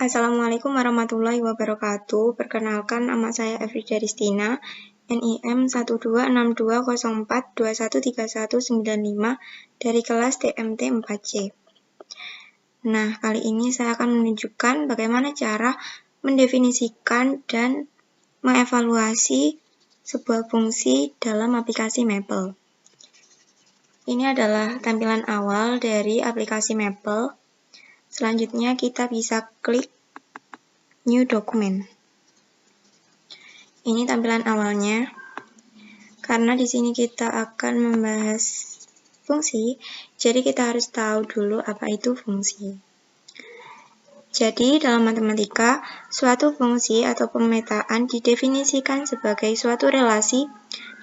Assalamualaikum warahmatullahi wabarakatuh. Perkenalkan, nama saya Efrida Ristina, NIM 12620421319 dari kelas TMT 4C. Nah, kali ini saya akan menunjukkan bagaimana cara mendefinisikan dan mengevaluasi sebuah fungsi dalam aplikasi Maple. Ini adalah tampilan awal dari aplikasi Maple. Selanjutnya kita bisa klik New Document. Ini tampilan awalnya. Karena di sini kita akan membahas fungsi, jadi kita harus tahu dulu apa itu fungsi. Jadi dalam matematika, suatu fungsi atau pemetaan didefinisikan sebagai suatu relasi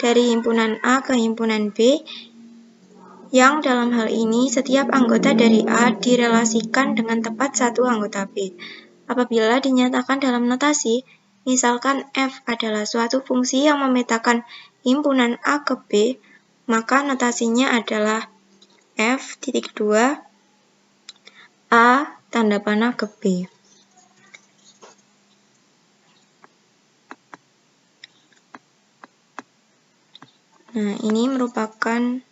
dari himpunan A ke himpunan B, yang dalam hal ini setiap anggota dari A direlasikan dengan tepat satu anggota B. Apabila dinyatakan dalam notasi, misalkan F adalah suatu fungsi yang memetakan himpunan A ke B, maka notasinya adalah F.2 A tanda panah ke B. Nah, ini merupakan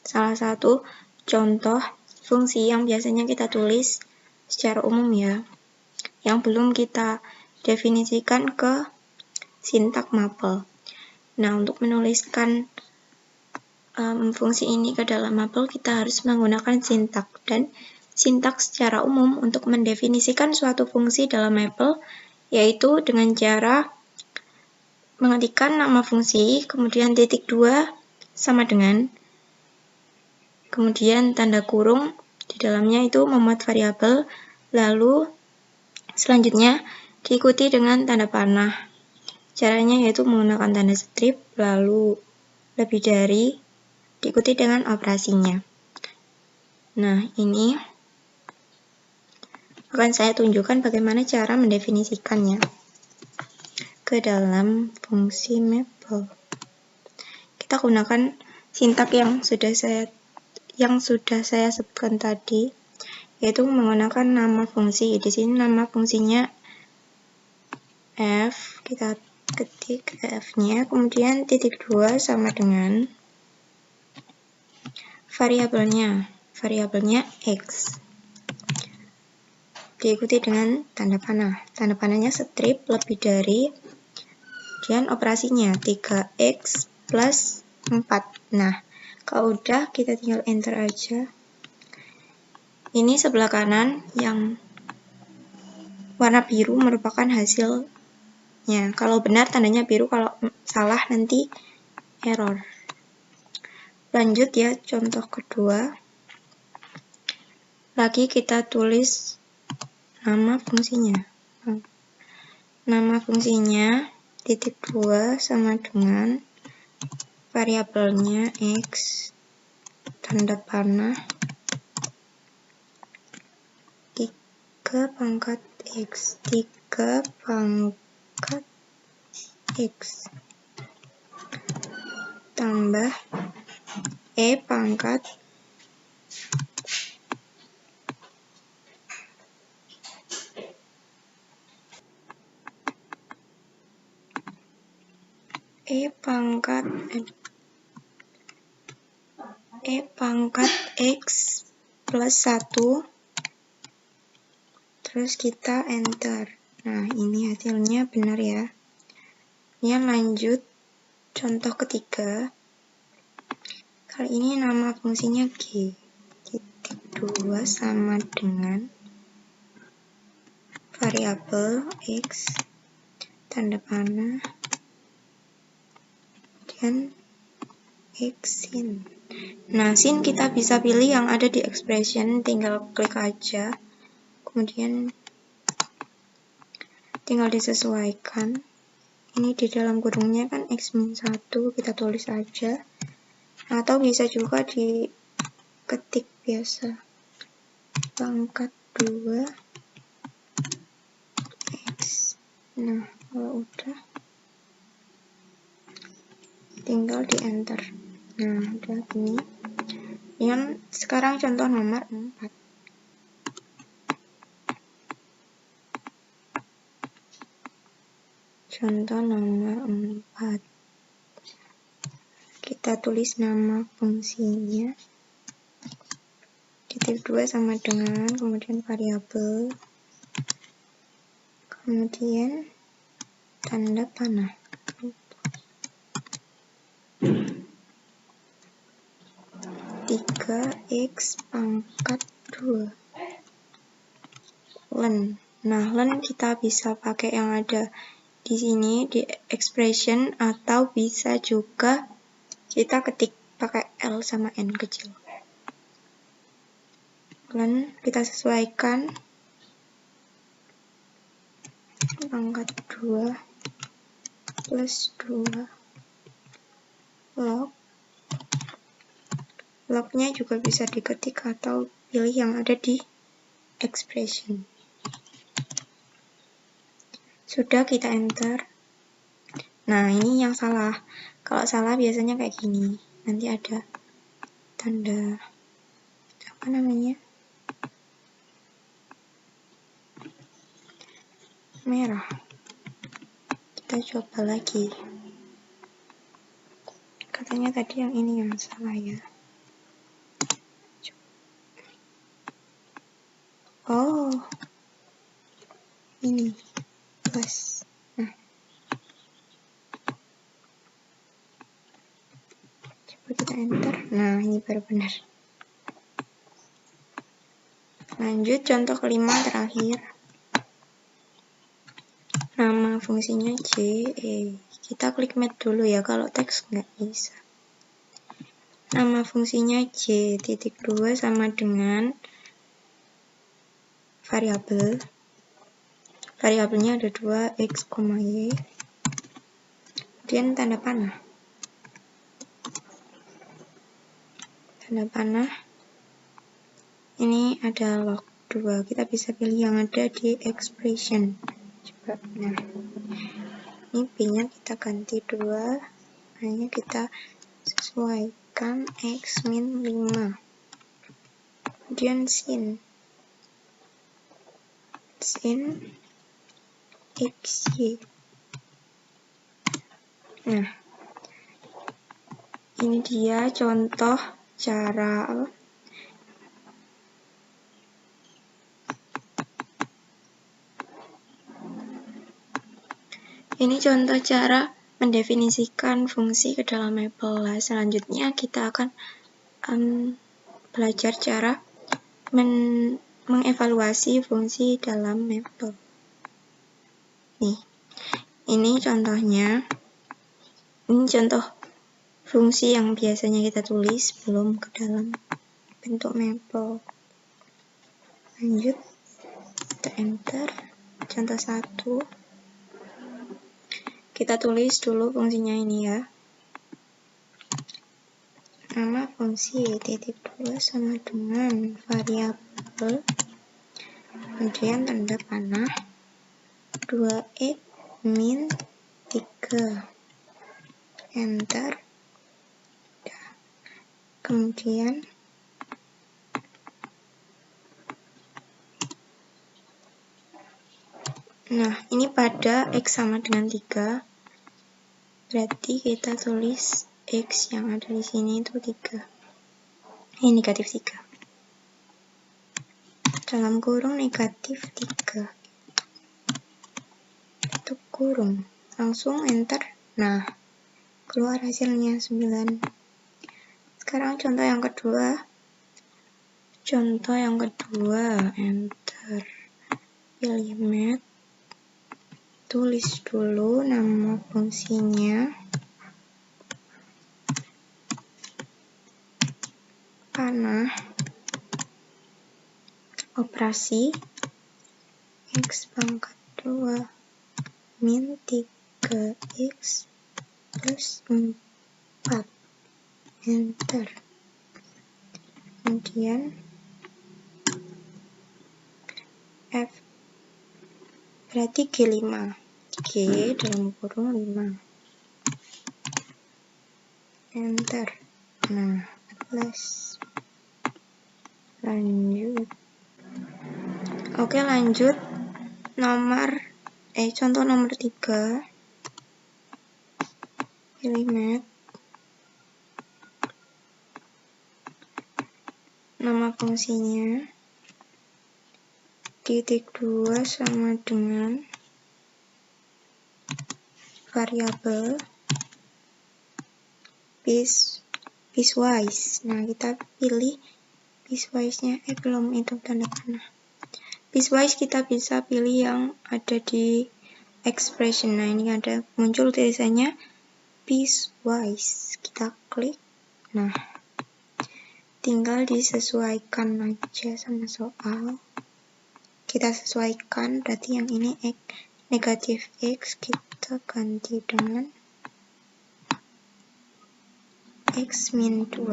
salah satu contoh fungsi yang biasanya kita tulis secara umum ya, yang belum kita definisikan ke sintak Maple. Nah, untuk menuliskan fungsi ini ke dalam Maple, kita harus menggunakan sintak. Dan sintak secara umum untuk mendefinisikan suatu fungsi dalam Maple, yaitu dengan cara mengetikkan nama fungsi, kemudian titik 2 sama dengan, kemudian tanda kurung, di dalamnya itu memuat variabel, lalu selanjutnya diikuti dengan tanda panah. Caranya yaitu menggunakan tanda strip, lalu lebih dari, diikuti dengan operasinya. Nah, ini akan saya tunjukkan bagaimana cara mendefinisikannya ke dalam fungsi Maple. Kita gunakan sintak yang sudah saya sebutkan tadi, yaitu menggunakan nama fungsi. Di sini nama fungsinya F, kita ketik F-nya, kemudian titik 2 sama dengan variabelnya X. Diikuti dengan tanda panah. Tanda panahnya strip lebih dari, dan operasinya 3X plus 4. Nah, kalau udah kita tinggal enter aja. Ini sebelah kanan yang warna biru merupakan hasilnya. Kalau benar tandanya biru, kalau salah nanti error. Lanjut ya, contoh kedua. Lagi kita tulis nama fungsinya. Nama fungsinya titik 2 sama dengan variabelnya X tanda panah 3 pangkat X tambah E pangkat X plus 1, terus kita enter. Nah, ini hasilnya benar ya. Ini lanjut contoh ketiga. Kali ini nama fungsinya G. Titik 2 sama dengan variabel X tanda panah dan X sin. Nah, sin kita bisa pilih yang ada di expression, tinggal klik aja. Kemudian tinggal disesuaikan. Ini di dalam kurungnya kan X-1, kita tulis aja. Atau bisa juga diketik biasa. Pangkat 2 X. Nah, kalau udah tinggal di enter. Nah, udah ini. Yang sekarang contoh nomor 4. contoh nomor 4. Kita tulis nama fungsinya. Titik 2 sama dengan, kemudian variabel, kemudian tanda panah. 3x pangkat 2 len. Nah, len kita bisa pakai yang ada di sini di expression, atau bisa juga kita ketik pakai L sama N kecil. Len kita sesuaikan pangkat 2 plus 2 log. Lognya juga bisa diketik atau pilih yang ada di expression. Sudah, kita enter. Nah, ini yang salah. Kalau salah biasanya kayak gini. Nanti ada tanda apa namanya? Merah. Kita coba lagi. Katanya tadi yang ini yang salah ya. Oh, ini plus. Nah, coba kita enter. Nah, ini baru benar. Lanjut contoh kelima terakhir. Nama fungsinya JE. Kita klik Map dulu ya, kalau teks nggak bisa. Nama fungsinya J titik 2 sama dengan variabel. Variabelnya ada 2, x, y. Kemudian tanda panah. Tanda panah. Ini ada log 2. Kita bisa pilih yang ada di expression. Coba. Nah, ini B-nya kita ganti 2. Hanya kita sesuaikan x min 5. Kemudian sin xy. Nah, ini dia contoh cara mendefinisikan fungsi ke dalam Maple. Selanjutnya kita akan belajar cara mengevaluasi fungsi dalam Maple. Nih, ini contohnya. Ini contoh fungsi yang biasanya kita tulis sebelum ke dalam bentuk Maple. Lanjut, kita enter. Contoh 1. Kita tulis dulu fungsinya ini ya. Nama fungsi titik 2 sama dengan variabel. Kemudian tanda panah 2x min 3. Enter. Kemudian nah, ini pada x sama dengan 3. Berarti kita tulis x yang ada di sini itu 3. Ini negatif 3. Dalam kurung negatif 3. Tutup kurung. Langsung enter. Nah, keluar hasilnya 9. Sekarang contoh yang kedua. Enter. Pilih Map. Tulis dulu nama fungsinya. Panah. Operasi. X pangkat 2 min 3x plus 4. Enter. Kemudian F berarti G5. G dalam kurung 5. Enter. Nah, plus. Lanjut. Oke, lanjut. Contoh nomor 3. pilih math. Nama fungsinya titik 2 sama dengan variabel piecewise. Nah, kita pilih piecewise-nya, belum itu tanda panah. Piecewise kita bisa pilih yang ada di expression. Nah, ini ada muncul tulisannya piecewise. Kita klik. Nah, tinggal disesuaikan aja sama soal. Kita sesuaikan, berarti yang ini negatif X kita ganti dengan X min 2.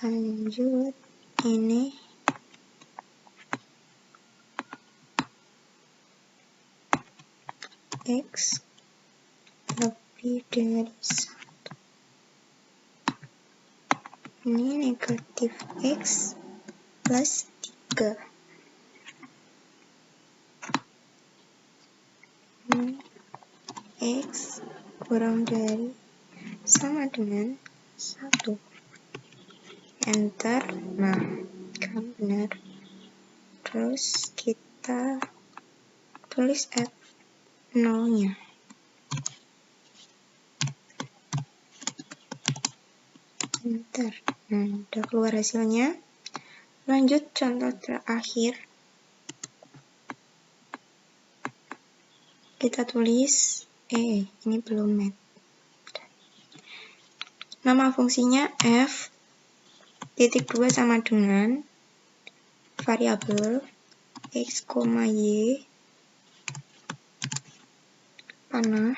Lanjut, ini X lebih dari 1. Ini negatif X plus 3. Ini X kurang dari sama dengan 1. Enter. Nah, kan benar. Terus kita tulis F0-nya. Enter. Nah, udah keluar hasilnya. Lanjut contoh terakhir. Kita tulis ini belum math. Nama fungsinya f titik 2 sama dengan variabel x, y panah.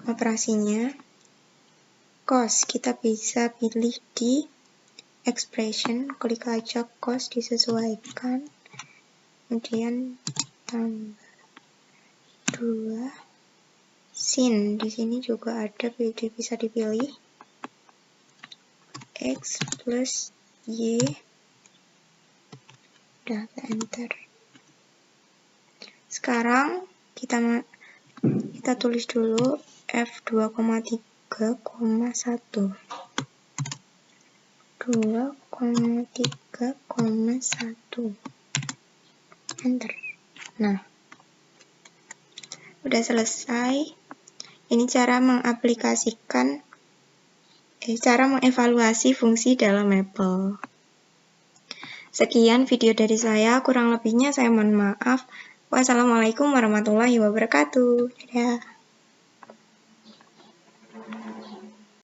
Operasinya cos, kita bisa pilih di expression, klik aja cos, disesuaikan, kemudian tambah 2 sin. Di sini juga ada, bisa dipilih x plus y. Udah, enter. Sekarang kita tulis dulu f2,3,1. 2,3,1. Enter. Nah, udah selesai. Ini cara mengaplikasikan, cara mengevaluasi fungsi dalam Maple. Sekian video dari saya, kurang lebihnya saya mohon maaf. Wassalamualaikum warahmatullahi wabarakatuh. Dadah.